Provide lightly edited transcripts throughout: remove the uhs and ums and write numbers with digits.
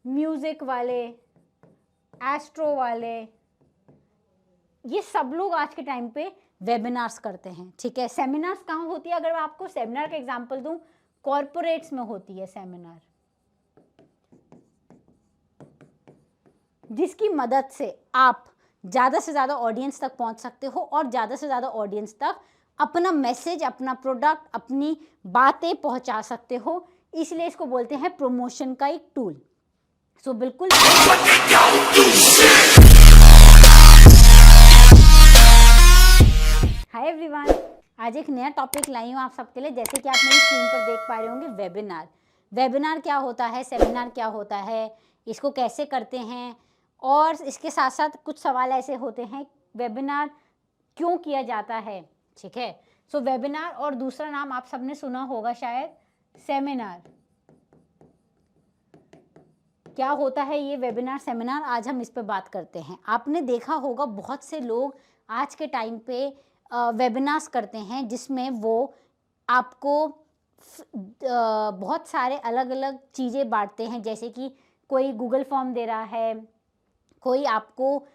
Music वाले, astro वाले, ये सब लोग आज के टाइम पे वेबिनार्स करते हैं। ठीक है, सेमिनार्स कहाँ होती है? अगर मैं आपको सेमिनार का एग्जांपल दूं, कॉर्पोरेट्स में होती है सेमिनार, जिसकी मदद से आप ज़्यादा से ज़्यादा ऑडियंस तक पहुंच सकते हो और ज़्यादा से ज़्यादा ऑडियंस तक अपना मैसेज, अपना प्रोडक्ट, अपनी बातें पहुंचा सकते हो। इसलिए इसको बोलते हैं प्रमोशन का एक टूल। सो बिल्कुल हाय एवरीवन, आज एक नया टॉपिक लाई हूँ आप सबके लिए। जैसे कि आप मेरी स्क्रीन पर देख पा रहे होंगे, वेबिनार। वेबिनार क्या होता है, सेमिनार क्या होता है, इसको कैसे करते हैं, और इसके साथ साथ कुछ सवाल ऐसे होते हैं, वेबिनार क्यों किया जाता है। ठीक है, सो वेबिनार और दूसरा नाम आप सबने सुना होगा शायद, सेमिनार। क्या होता है ये वेबिनार सेमिनार, आज हम इस पे बात करते हैं। आपने देखा होगा बहुत से लोग आज के टाइम पे वेबिनार्स करते हैं, जिसमें वो आपको बहुत सारे अलग अलग चीज़ें बांटते हैं। जैसे कि कोई गूगल फॉर्म दे रहा है, कोई आपको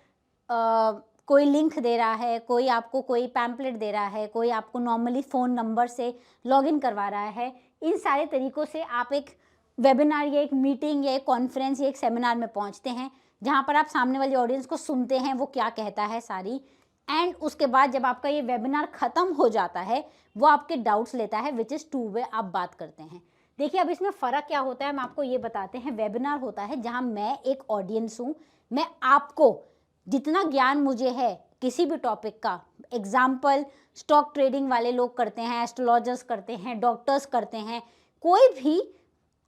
कोई लिंक दे रहा है, कोई आपको कोई पैम्पलेट दे रहा है, कोई आपको नॉर्मली फ़ोन नंबर से लॉगिन करवा रहा है। इन सारे तरीक़ों से आप एक वेबिनार या एक मीटिंग या एक कॉन्फ्रेंस या एक सेमिनार में पहुंचते हैं, जहां पर आप सामने वाली ऑडियंस को सुनते हैं, वो क्या कहता है सारी। एंड उसके बाद जब आपका ये वेबिनार ख़त्म हो जाता है, वो आपके डाउट्स लेता है, विच इज़ टू वे आप बात करते हैं। देखिए, अब इसमें फ़र्क क्या होता है, हम आपको ये बताते हैं। वेबिनार होता है जहाँ मैं एक ऑडियंस हूँ, मैं आपको जितना ज्ञान मुझे है किसी भी टॉपिक का, एग्जाम्पल स्टॉक ट्रेडिंग वाले लोग करते हैं, एस्ट्रोलॉजर्स करते हैं, डॉक्टर्स करते हैं, कोई भी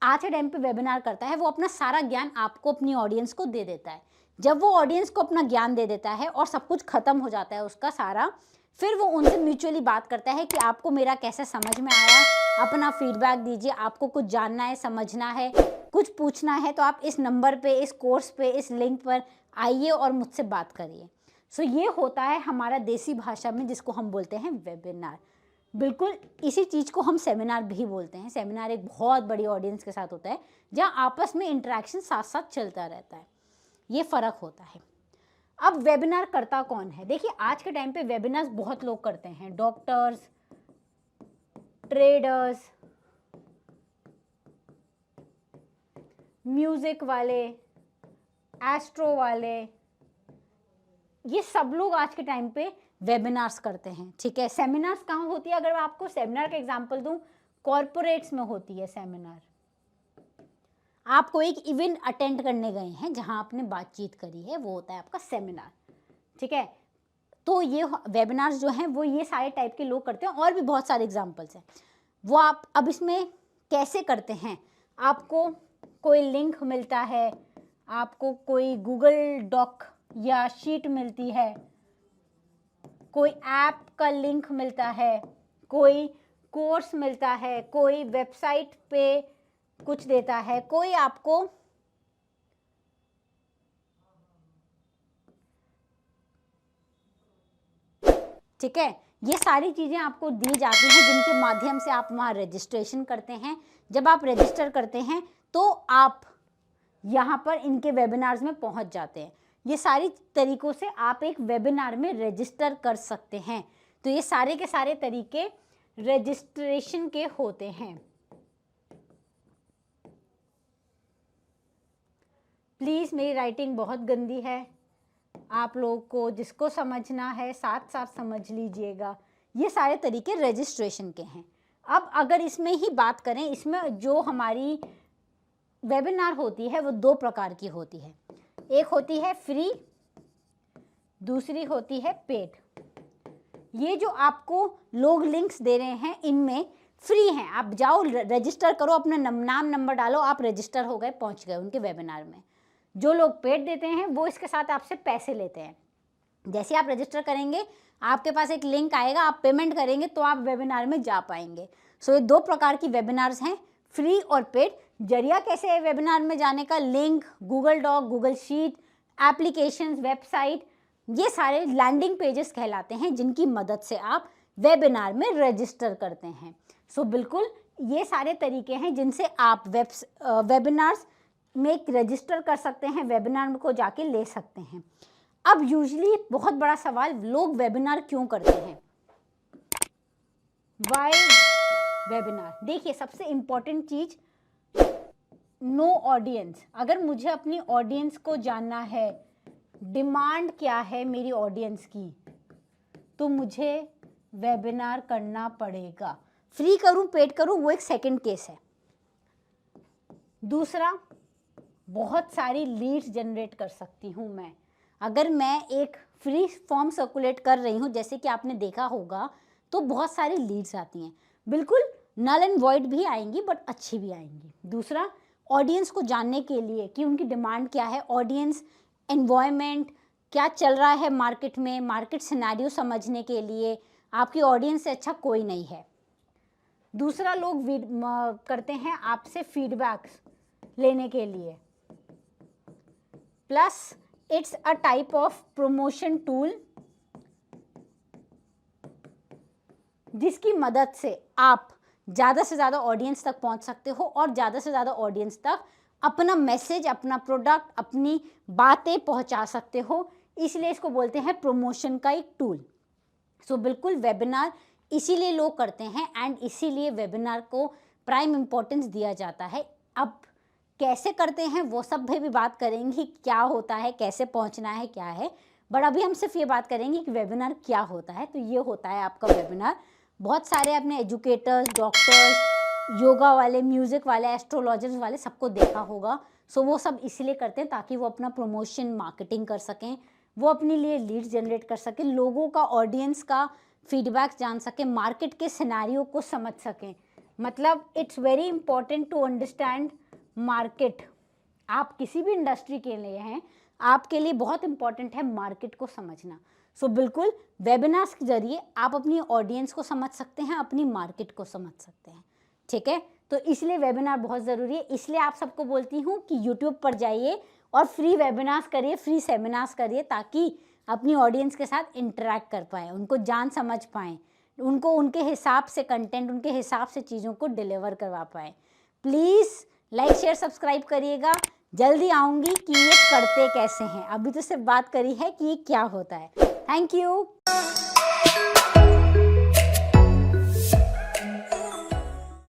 आज के टाइम पे वेबिनार करता है, वो अपना सारा ज्ञान आपको, अपनी ऑडियंस को दे देता है। जब वो ऑडियंस को अपना ज्ञान दे देता है और सब कुछ खत्म हो जाता है उसका सारा, फिर वो उनसे म्यूचुअली बात करता है कि आपको मेरा कैसे समझ में आया, अपना फीडबैक दीजिए, आपको कुछ जानना है, समझना है, कुछ पूछना है, तो आप इस नंबर पे, इस कोर्स पे, इस लिंक पर आइए और मुझसे बात करिए। सो ये होता है हमारा देसी भाषा में जिसको हम बोलते हैं वेबिनार। बिल्कुल इसी चीज़ को हम सेमिनार भी बोलते हैं। सेमिनार एक बहुत बड़ी ऑडियंस के साथ होता है, जहाँ आपस में इंटरेक्शन साथ साथ चलता रहता है। ये फ़र्क होता है। अब वेबिनार करता कौन है? देखिए, आज के टाइम पे वेबिनार्स बहुत लोग करते हैं, डॉक्टर्स, ट्रेडर्स, म्यूजिक वाले, एस्ट्रो वाले, ये सब लोग आज के टाइम पे वेबिनार्स करते हैं। ठीक है, सेमिनार्स कहाँ होती है? अगर मैं आपको सेमिनार का एग्जांपल दूं, कॉर्पोरेट्स में होती है सेमिनार। आप कोई एक इवेंट अटेंड करने गए हैं जहां आपने बातचीत करी है, वो होता है आपका सेमिनार। ठीक है, तो ये वेबिनार्स जो हैं वो ये सारे टाइप के लोग करते हैं, और भी बहुत सारे एग्जाम्पल्स हैं। वो आप अब इसमें कैसे करते हैं? आपको कोई लिंक मिलता है, आपको कोई गूगल डॉक या शीट मिलती है, कोई ऐप का लिंक मिलता है, कोई कोर्स मिलता है, कोई वेबसाइट पे कुछ देता है, कोई आपको ठीक है, ये सारी चीज़ें आपको दी जाती हैं, जिनके माध्यम से आप वहाँ रजिस्ट्रेशन करते हैं। जब आप रजिस्टर करते हैं तो आप यहाँ पर इनके वेबिनार्स में पहुँच जाते हैं। ये सारी तरीक़ों से आप एक वेबिनार में रजिस्टर कर सकते हैं। तो ये सारे के सारे तरीके रजिस्ट्रेशन के होते हैं। प्लीज़, मेरी राइटिंग बहुत गंदी है, आप लोगों को जिसको समझना है साथ साथ समझ लीजिएगा। ये सारे तरीके रजिस्ट्रेशन के हैं। अब अगर इसमें ही बात करें, इसमें जो हमारी वेबिनार होती है वो दो प्रकार की होती है। एक होती है फ्री, दूसरी होती है पेड। ये जो आपको लोग लिंक्स दे रहे हैं, इनमें फ्री हैं, आप जाओ रजिस्टर करो, अपना नाम नंबर डालो, आप रजिस्टर हो गए, पहुंच गए उनके वेबिनार में। जो लोग पेड देते हैं वो इसके साथ आपसे पैसे लेते हैं। जैसे आप रजिस्टर करेंगे, आपके पास एक लिंक आएगा, आप पेमेंट करेंगे तो आप वेबिनार में जा पाएंगे। सो ये दो प्रकार की वेबिनार्स हैं, फ्री और पेड। जरिया कैसे है वेबिनार में जाने का? Link, Google doc, Google sheet, applications, website, ये सारे लैंडिंग पेजेस कहलाते हैं, जिनकी मदद से आप वेबिनार में रजिस्टर करते हैं। सो बिल्कुल ये सारे तरीके हैं जिनसे आप वेबिनार्स में रजिस्टर कर सकते हैं, वेबिनार को जाके ले सकते हैं। अब यूजुअली बहुत बड़ा सवाल, लोग वेबिनार क्यों करते हैं, वाई वेबिनार। देखिए सबसे इम्पोर्टेंट चीज, नो ऑडियंस। अगर मुझे अपनी ऑडियंस को जानना है, डिमांड क्या है मेरी ऑडियंस की, तो मुझे वेबिनार करना पड़ेगा। फ्री करूं पेड करूं वो एक सेकंड केस है। दूसरा, बहुत सारी लीड्स जनरेट कर सकती हूं मैं। अगर मैं एक फ्री फॉर्म सर्कुलेट कर रही हूं, जैसे कि आपने देखा होगा, तो बहुत सारी लीड्स आती हैं, बिल्कुल नल एंड वॉइड भी आएंगी बट अच्छी भी आएंगी। दूसरा, ऑडियंस को जानने के लिए कि उनकी डिमांड क्या है, ऑडियंस एनवायरनमेंट क्या चल रहा है मार्केट में, मार्केट सिनेरियो समझने के लिए आपकी ऑडियंस से अच्छा कोई नहीं है। दूसरा, लोग करते हैं आपसे फीडबैक्स लेने के लिए। Plus it's a type of promotion tool जिसकी मदद से आप ज़्यादा से ज़्यादा ऑडियंस तक पहुंच सकते हो और ज़्यादा से ज़्यादा ऑडियंस तक अपना मैसेज, अपना प्रोडक्ट, अपनी बातें पहुंचा सकते हो। इसलिए इसको बोलते हैं प्रमोशन का एक टूल। सो बिल्कुल वेबिनार इसीलिए लोग करते हैं एंड इसीलिए वेबिनार को प्राइम इम्पोर्टेंस दिया जाता है। अब कैसे करते हैं वो सब भी बात करेंगे, क्या होता है, कैसे पहुंचना है, क्या है, बट अभी हम सिर्फ ये बात करेंगे कि वेबिनार क्या होता है। तो ये होता है आपका वेबिनार। बहुत सारे अपने एजुकेटर्स, डॉक्टर्स, योगा वाले, म्यूज़िक वाले, एस्ट्रोलॉजर्स वाले सबको देखा होगा। सो वो सब इसलिए करते हैं ताकि वो अपना प्रमोशन, मार्केटिंग कर सकें, वो अपने लिए लीड्स जनरेट कर सकें, लोगों का, ऑडियंस का फीडबैक जान सकें, मार्केट के सिनेरियो को समझ सकें। मतलब it's very important to understand market. आप किसी भी इंडस्ट्री के लिए हैं, आपके लिए बहुत इंपॉर्टेंट है मार्केट को समझना। सो बिल्कुल वेबिनार्स के जरिए आप अपनी ऑडियंस को समझ सकते हैं, अपनी मार्केट को समझ सकते हैं। ठीक है, तो इसलिए वेबिनार बहुत ज़रूरी है। इसलिए आप सबको बोलती हूँ कि यूट्यूब पर जाइए और फ्री वेबिनार्स करिए, फ्री सेमिनार्स करिए, ताकि अपनी ऑडियंस के साथ इंटरेक्ट कर पाएँ, उनको जान समझ पाएँ, उनको उनके हिसाब से कंटेंट, उनके हिसाब से चीज़ों को डिलीवर करवा पाएँ। प्लीज़ लाइक, शेयर, सब्सक्राइब करिएगा। जल्दी आऊँगी कि ये करते कैसे हैं। अभी तो सिर्फ बात करी है कि ये क्या होता है। Thank you.